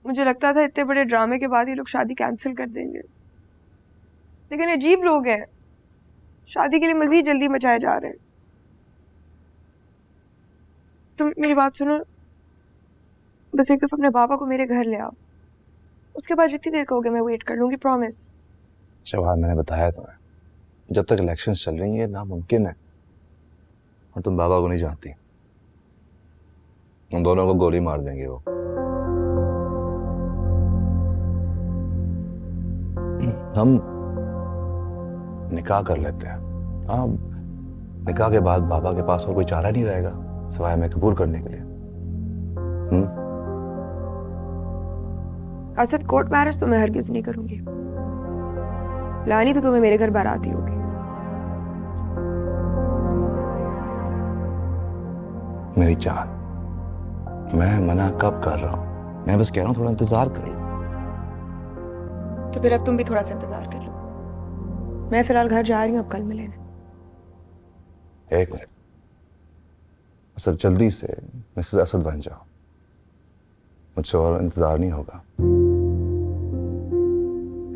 मुझे लगता था इतने बड़े ड्रामे के बाद ये लोग शादी कैंसिल कर देंगे, लेकिन अजीब लोग हैं, शादी के लिए मजीद जल्दी मचाए जा रहे हैं। तुम मेरी बात सुनो, बस एक दफा अपने पापा को मेरे घर ले आओ, उसके बाद जितनी देर कहोगे मैं वेट कर लूंगी, प्रॉमिस। शबाब, मैंने बताया तुम्हें, जब तक इलेक्शंस चल रही है नामुमकिन है, और तुम बाबा को नहीं जानती, उन दोनों को गोली मार देंगे वो। हम निकाह कर लेते हैं। हाँ, निकाह के बाद बाबा के पास और कोई चारा नहीं रहेगा सिवाय मैं कबूल करने के लिए। असद, कोर्ट मैरिज तो मैं हरगिज नहीं करूंगी। लानी तो तुम्हें मेरे घर बाराती होगी। मेरी जान, मैं मना कब कर रहा हूं? मैं बस कह रहा हूं थोड़ा इंतजार कर लो। तो फिर अब तुम भी थोड़ा सा इंतजार कर लो। मैं फिलहाल घर जा रही हूँ, अब कल मिलेंगे। एक मिनट, असद जल्दी से मिसेस असद बन जाओ, मुझसे और इंतजार नहीं होगा।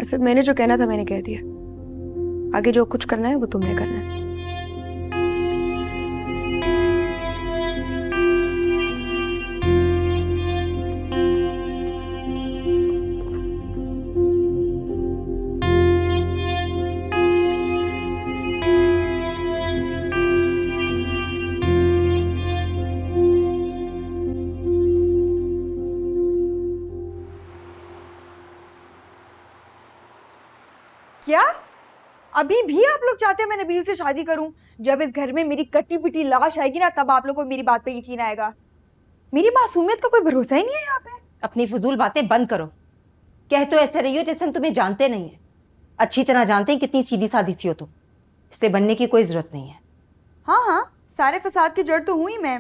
असद, मैंने जो कहना था मैंने कह दिया, आगे जो कुछ करना है वो तुमने करना है। क्या अभी भी आप लोग चाहते हैं मैं नबील से शादी करूं? जब इस घर में मेरी कटी पिटी लाश आएगी ना, तब आप लोगों को मेरी बात पे यकीन आएगा। मेरी मासूमियत का कोई भरोसा ही नहीं है यहाँ पे। अपनी फजूल बातें बंद करो। कह तो ऐसे रही हो जैसे हम तुम्हें जानते नहीं है। अच्छी तरह जानते हैं कितनी सीधी सादी सी हो तुम। इससे बनने की कोई जरूरत नहीं है। हाँ हाँ, सारे फसाद की जड़ तो हुई मैं।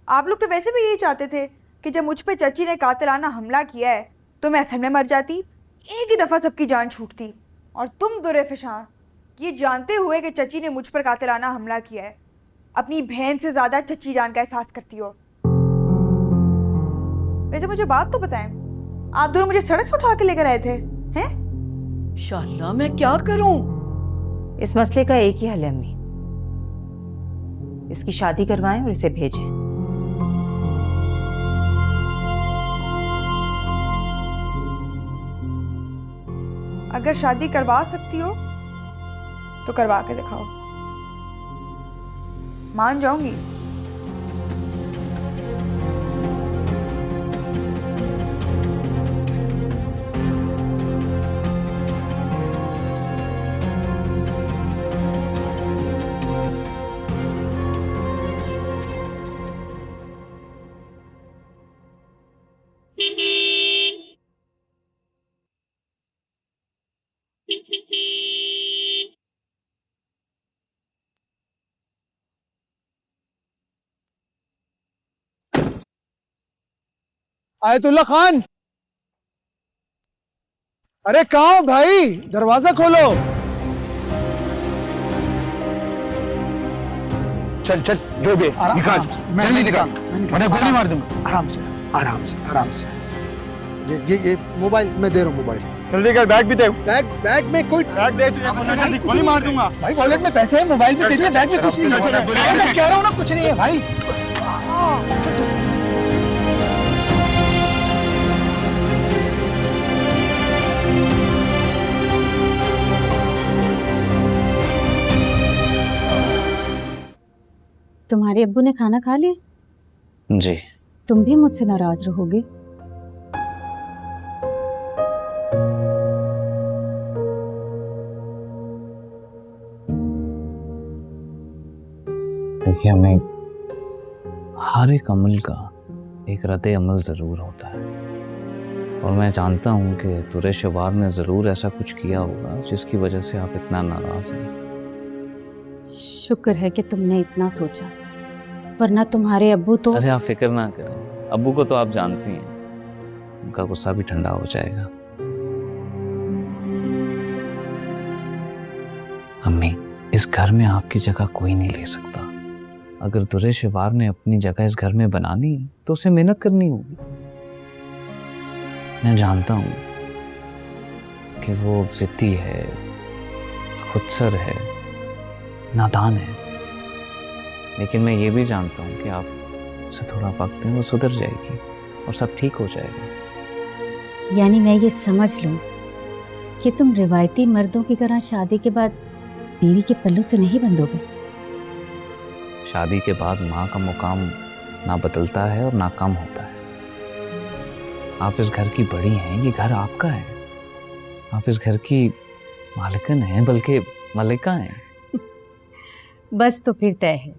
आप लोग तो वैसे भी यही चाहते थे कि जब मुझ पे चची ने कातिलाना हमला किया है तो मैं असल में मर जाती, एक ही दफ़ा सबकी जान छूटती। और तुम दुरेफिशां ये जानते हुए कि चची ने मुझ पर कातिलाना हमला किया है, अपनी बहन से ज़्यादा चची जान का एहसास करती हो। वैसे मुझे बात तो बताएं, आप दोनों मुझे सड़क से उठा के लेकर आए थे हैं? शाला मैं क्या करूं? इस मसले का एक ही हल है अम्मी, इसकी शादी करवाएं और इसे भेजें। अगर शादी करवा सकती हो तो करवा के दिखाओ, मान जाऊंगी। आयतुल्ला खान, अरे कहाँ हो भाई? दरवाजा खोलो। चल चल, जो भी है, निकाल, जल्दी निकाल, वरना गोली मार दूंगा। आराम से आराम से आराम से। ये मोबाइल मैं दे रहा हूँ, मोबाइल जल्दी कर। बैग भी दे। बैग में कोई बैग दे, तुझे गोली मार दूंगा। भाई वॉलेट में पैसे हैं, मोबाइल भी दे, बैग में कुछ नहीं है। मैं कह रहा हूँ ना कुछ नहीं है भाई। तुम्हारे अब्बू ने खाना खा लिया? जी। तुम भी मुझसे नाराज रहोगे? देखिए हमें हर एक अमल का एक रद्द अमल ज़रूर होता है, और मैं जानता हूँ कि दुरेशवार ने ज़रूर ऐसा कुछ किया होगा जिसकी वजह से आप इतना नाराज़ हैं। शुक्र है कि तुमने इतना सोचा, वरना तुम्हारे अब्बू तो। अरे आप फिक्र ना करें, अब्बू को तो आप जानती हैं, उनका गुस्सा भी ठंडा हो जाएगा। अम्मी, इस घर में आपकी जगह कोई नहीं ले सकता। अगर दुरेशवार ने अपनी जगह इस घर में बनानी है तो उसे मेहनत करनी होगी। मैं जानता हूँ कि वो जिद्दी है, खुदसर है, नादान है, लेकिन मैं ये भी जानता हूँ कि आप उसे थोड़ा वक्त दें, वो सुधर जाएगी और सब ठीक हो जाएगा। यानी मैं ये समझ लूं कि तुम रिवायती मर्दों की तरह शादी के बाद बीवी के पल्लू से नहीं बंधोगे? शादी के बाद माँ का मुकाम ना बदलता है और ना कम होता है। आप इस घर की बड़ी हैं, ये घर आपका है। आप इस घर की मालिकन हैं, बल्कि मलिका हैं। बस तो फिर तय है,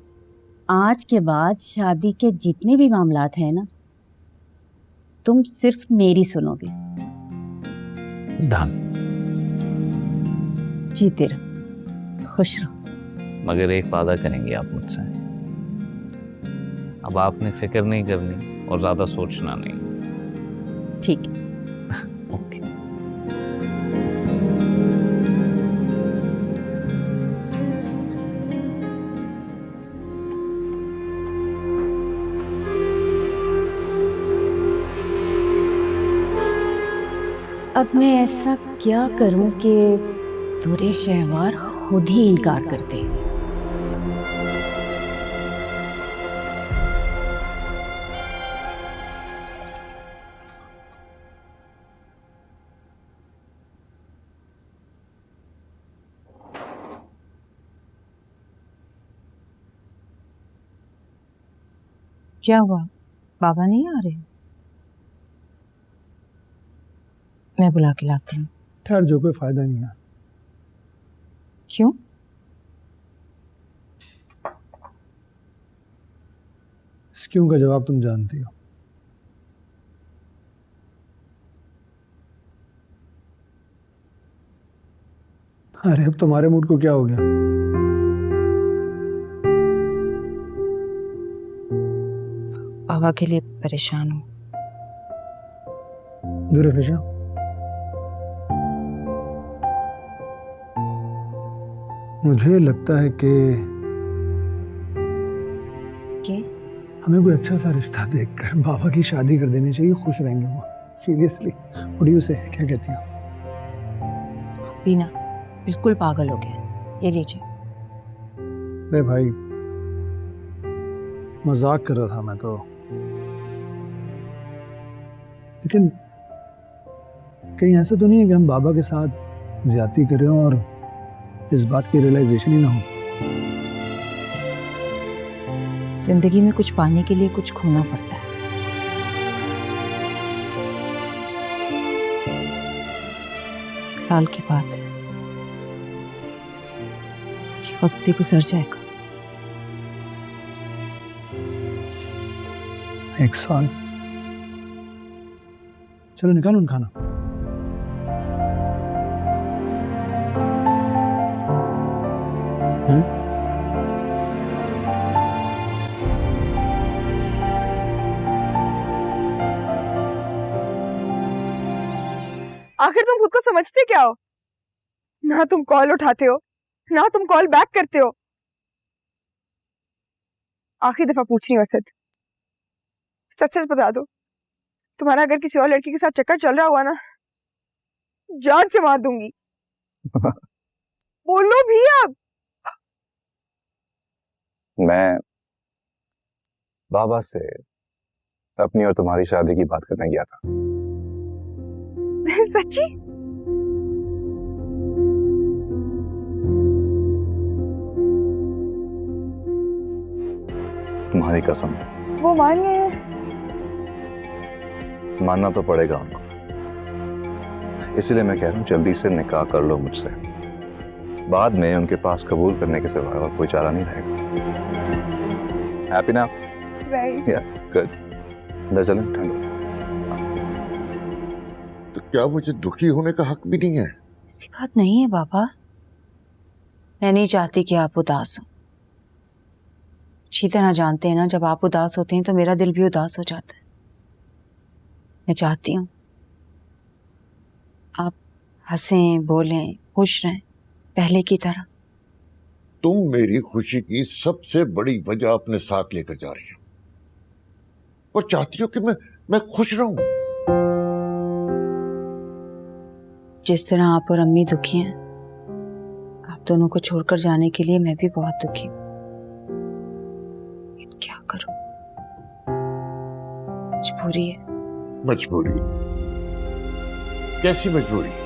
आज के बाद शादी के जितने भी मामलात हैं ना, तुम सिर्फ मेरी सुनोगे। धन जीते रहो, खुश रहो। मगर एक वादा करेंगे आप मुझसे? अब आपने फिक्र नहीं करनी और ज्यादा सोचना नहीं। ठीक है। ओके। अब मैं ऐसा क्या करूं कि दुरे शहवार खुद ही इनकार कर दे? क्या हुआ, बाबा नहीं आ रहे? मैं बुला के लाती हूँ। ठहर जो, कोई फायदा नहीं है। क्यों? इस क्यों का जवाब तुम जानती हो। अरे अब तुम्हारे मूड को क्या हो गया? बाबा के लिए परेशान हूँ। दुर्फिशा, मुझे लगता है कि हमें कोई अच्छा सा रिश्ता देखकर बाबा की शादी कर देनी चाहिए। खुश रहेंगे वो। सीरियसली, उड़ियो से क्या कहती हो? बीना बिल्कुल पागल हो गया। ये लीजिए। अरे भाई, मजाक कर रहा था मैं तो। लेकिन कहीं ऐसा तो नहीं है कि हम बाबा के साथ ज्यादती करें और इस बात की रियलाइजेशन ही ना हो? जिंदगी में कुछ पाने के लिए कुछ खोना पड़ता है। एक साल के बाद ये वक्त भी गुजर जाएगा। एक साल? चलो निकालो न खाना। आखिर तुम खुद को समझते क्या हो? ना तुम कॉल उठाते हो, ना तुम कॉल बैक करते हो। आखिरी दफा पूछ रही हूँ असद, सच सच बता दो, तुम्हारा अगर किसी और लड़की के साथ चक्कर चल रहा हुआ ना, जान से मार दूंगी। बोलो भी अब। मैं बाबा से अपनी और तुम्हारी शादी की बात करने गया था। सच्ची? तुम्हारी कसम। वो मान गए हैं? मानना तो पड़ेगा उनको, इसीलिए मैं कह रहा हूँ जल्दी से निकाह कर लो मुझसे। बाद में उनके पास कबूल करने के सिवा और कोई चारा नहीं रहेगा। हैप्पी ना? राइट। या गुड। अंदर चलें, ठंड हो। तो क्या मुझे दुखी होने का हक भी नहीं है? ऐसी बात नहीं है बाबा। मैं नहीं चाहती कि आप उदास हो। अच्छी तरह जानते हैं ना, जब आप उदास होते हैं तो मेरा दिल भी उदास हो जाता है। मैं चाहती हूँ आप हंसें, बोलें, खुश रहें पहले की तरह। तुम मेरी खुशी की सबसे बड़ी वजह अपने साथ लेकर जा रही हो और चाहती हो कि मैं खुश रहूं। जिस तरह आप और अम्मी दुखी हैं, आप दोनों को छोड़कर जाने के लिए मैं भी बहुत दुखी हूँ। क्या करूं, मजबूरी है। मजबूरी? कैसी मजबूरी?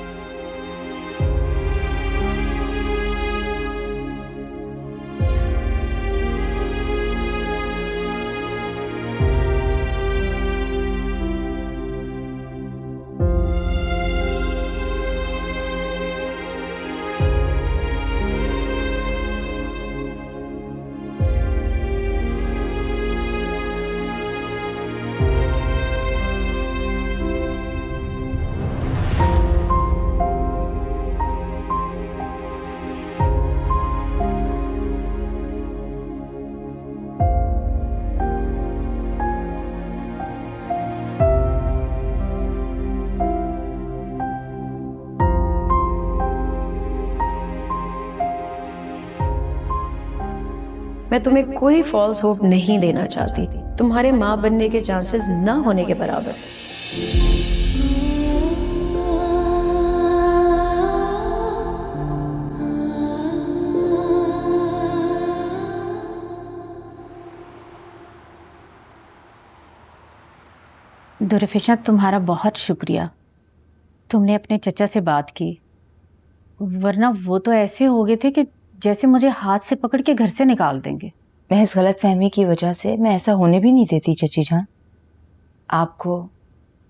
मैं तुम्हें कोई फॉल्स होप नहीं देना चाहती। तुम्हारे माँ बनने के चांसेस ना होने के बराबर। दुर्फिशा, तुम्हारा बहुत शुक्रिया। तुमने अपने चचा से बात की, वरना वो तो ऐसे हो गए थे कि जैसे मुझे हाथ से पकड़ के घर से निकाल देंगे। महज गलतफहमी की वजह से मैं ऐसा होने भी नहीं देती चची जान। आपको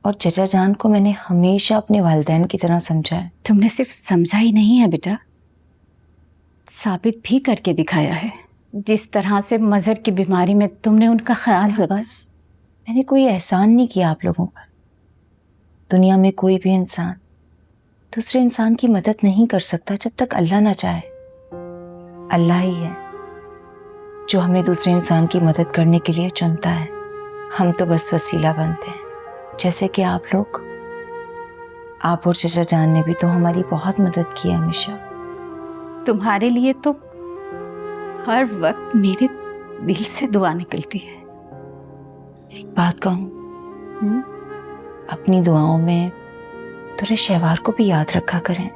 और चचा जान को मैंने हमेशा अपने वालिदैन की तरह समझा है। तुमने सिर्फ समझा ही नहीं है बेटा, साबित भी करके दिखाया है। जिस तरह से मजहर की बीमारी में तुमने उनका ख्याल रखा। बस मैंने कोई एहसान नहीं किया आप लोगों पर। दुनिया में कोई भी इंसान दूसरे इंसान की मदद नहीं कर सकता जब तक अल्लाह ना चाहे। अल्लाह ही है जो हमें दूसरे इंसान की मदद करने के लिए चुनता है। हम तो बस वसीला बनते हैं। जैसे कि आप लोग, आप और चचा जान ने भी तो हमारी बहुत मदद की है हमेशा। तुम्हारे लिए तो हर वक्त मेरे दिल से दुआ निकलती है। एक बात कहूँ, अपनी दुआओं में तुरे शहवार को भी याद रखा करें।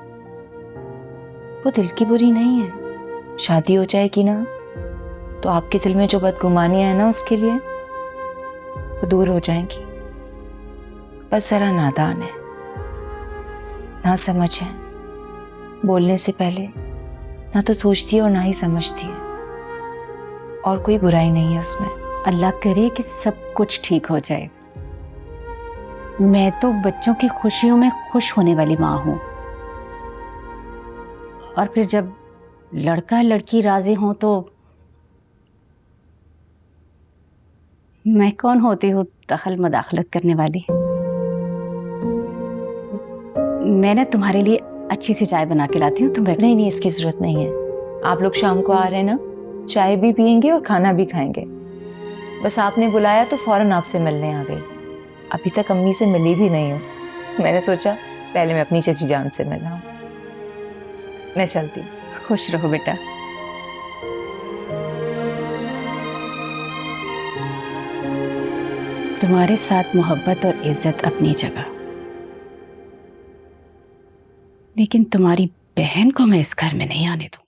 वो दिल की बुरी नहीं है। शादी हो जाएगी ना तो आपके दिल में जो बदगुमानियां है ना उसके लिए वो दूर हो जाएंगी। बस जरा नादान है, ना समझ है। बोलने से पहले ना तो सोचती है और ना ही समझती है, और कोई बुराई नहीं है उसमें। अल्लाह करे कि सब कुछ ठीक हो जाए। मैं तो बच्चों की खुशियों में खुश होने वाली माँ हूँ, और फिर जब लड़का लड़की राजी हों तो मैं कौन होती हूँ दखल मदाखलत करने वाली। मैंने तुम्हारे लिए अच्छी सी चाय बना के लाती हूँ। तुम बैठो। नहीं, इसकी जरूरत नहीं है। आप लोग शाम को आ रहे हैं ना, चाय भी पियेंगे और खाना भी खाएंगे। बस आपने बुलाया तो फौरन आपसे मिलने आ गई। अभी तक अम्मी से मिली भी नहीं हूँ। मैंने सोचा पहले मैं अपनी चची जान से मिलना हूँ। मैं चलती हूँ। खुश रहो बेटा। तुम्हारे साथ मोहब्बत और इज्जत अपनी जगह, लेकिन तुम्हारी बहन को मैं इस घर में नहीं आने दूंगी।